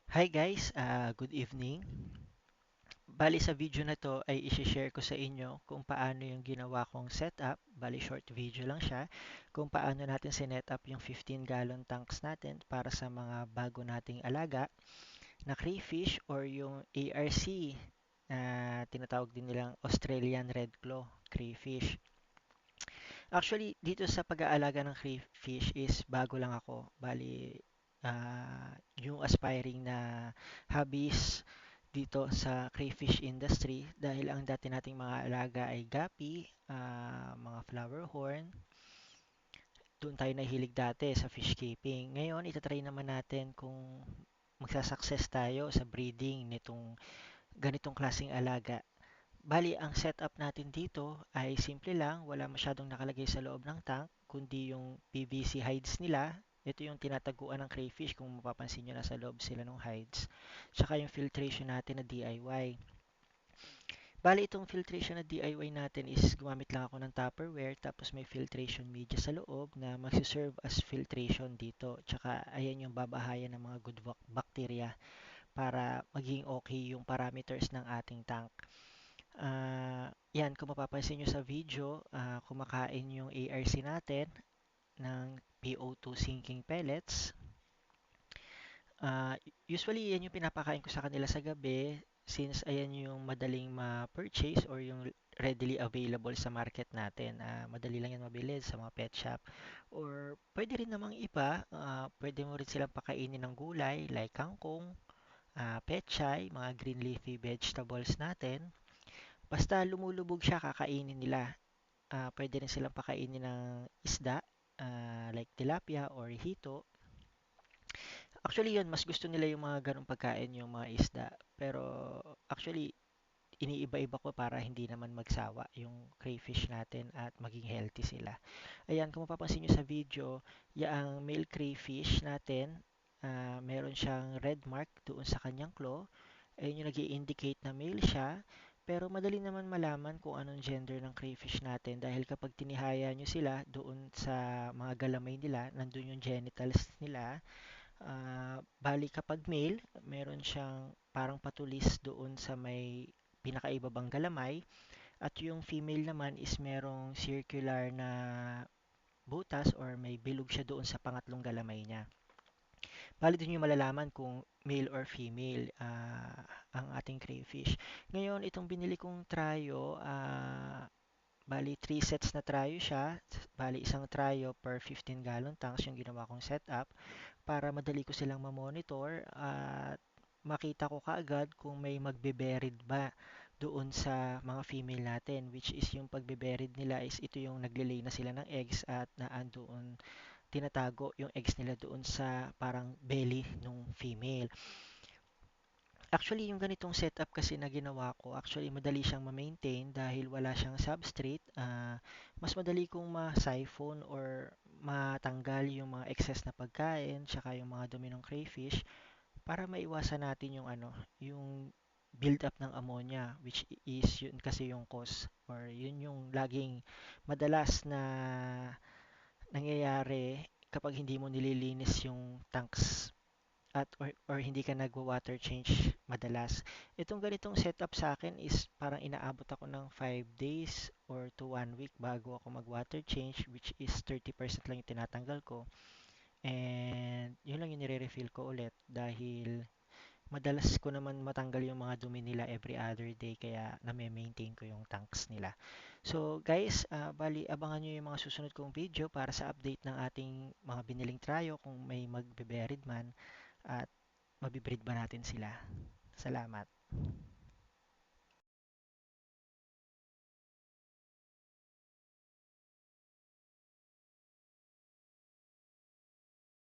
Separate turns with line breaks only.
Hi guys, good evening. Bali sa video na to ay i-share ko sa inyo kung paano yung ginawa kong setup. Bali short video lang siya. Kung paano natin sinet up yung 15-gallon tanks natin para sa mga bago nating alaga na crayfish or yung ARC na tinatawag din nilang Australian Red Claw crayfish. Actually, dito sa pag-aalaga ng crayfish is bago lang ako. Bali, yung aspiring na hobbies dito sa crayfish industry dahil ang dati nating mga alaga ay gapi, mga flower horn. Doon tayo nahilig dati sa fish keeping. Ngayon, itatry naman natin kung magsasucess tayo sa breeding nitong ganitong klaseng alaga. Bali, ang setup natin dito ay simple lang, wala masyadong nakalagay sa loob ng tank, kundi yung PVC hides nila. Ito yung tinataguan ng crayfish kung mapapansin nyo nasa loob sila ng hides. Tsaka yung filtration natin na DIY. Bali, itong filtration na DIY natin is gumamit lang ako ng Tupperware tapos may filtration media sa loob na magsiserve as filtration dito. Tsaka ayan yung babahayan ng mga good bacteria para maging okay yung parameters ng ating tank. Yan, kung mapapansin nyo sa video, kumakain yung ARC natin ng PO2 sinking pellets. Usually, yan yung pinapakain ko sa kanila sa gabi since ayan yung madaling ma-purchase or yung readily available sa market natin. Madali lang yan mabili sa mga pet shop. Or pwede rin namang iba, pwede mo rin silang pakainin ng gulay like kangkong, pechay, mga green leafy vegetables natin. Basta lumulubog siya, kakainin nila. Pwede rin silang pakainin ng isda, like tilapia or hito. Actually yun, mas gusto nila yung mga ganong pagkain, yung mga isda. Pero actually, iniiba-iba ko para hindi naman magsawa yung crayfish natin at maging healthy sila. Ayan, kung mapapansin nyo sa video, yung male crayfish natin, meron siyang red mark doon sa kanyang claw. Ayun yung nag indicate na male siya. Pero madali naman malaman kung anong gender ng crayfish natin dahil kapag tinihaya nyo sila doon sa mga galamay nila, nandun yung genitals nila. Bali kapag male, meron siyang parang patulis doon sa may pinakaibabang galamay at yung female naman is merong circular na butas or may bilog siya doon sa pangatlong galamay niya. Bali din yung malalaman kung male or female ang ating crayfish. Ngayon, itong binili kong tryo, bali 3 sets na tryo siya. Bali isang tryo per 15-gallon tanks yung ginawa kong setup para madali ko silang ma-monitor at makita ko kaagad kung may magbe-buried ba doon sa mga female natin, which is yung pagbe-buried nila is ito yung nagle-lay na sila ng eggs at naandoon tinatago yung eggs nila doon sa parang belly ng female. Actually, yung ganitong setup kasi na ginawa ko, actually madali siyang ma-maintain dahil wala siyang substrate. Mas madali kong ma-siphon or matanggal yung mga excess na pagkain, tsaka yung mga dumi ng crayfish para maiwasan natin yung ano, yung build up ng ammonia which is yun kasi yung cause or yun yung laging madalas na nangyayari kapag hindi mo nililinis yung tanks at or hindi ka nagwa-water change madalas. Itong ganitong setup sa akin is parang inaabot ako ng 5 days or to 1 week bago ako mag-water change which is 30% lang yung tinatanggal ko. And yun lang yung nire-refill ko ulit dahil madalas ko naman matanggal yung mga dumi nila every other day kaya na-maintain ko yung tanks nila. So guys, bali abangan nyo yung mga susunod kong video para sa update ng ating mga biniling tryo kung may magbe-buried man at mabibreed ba natin sila. Salamat.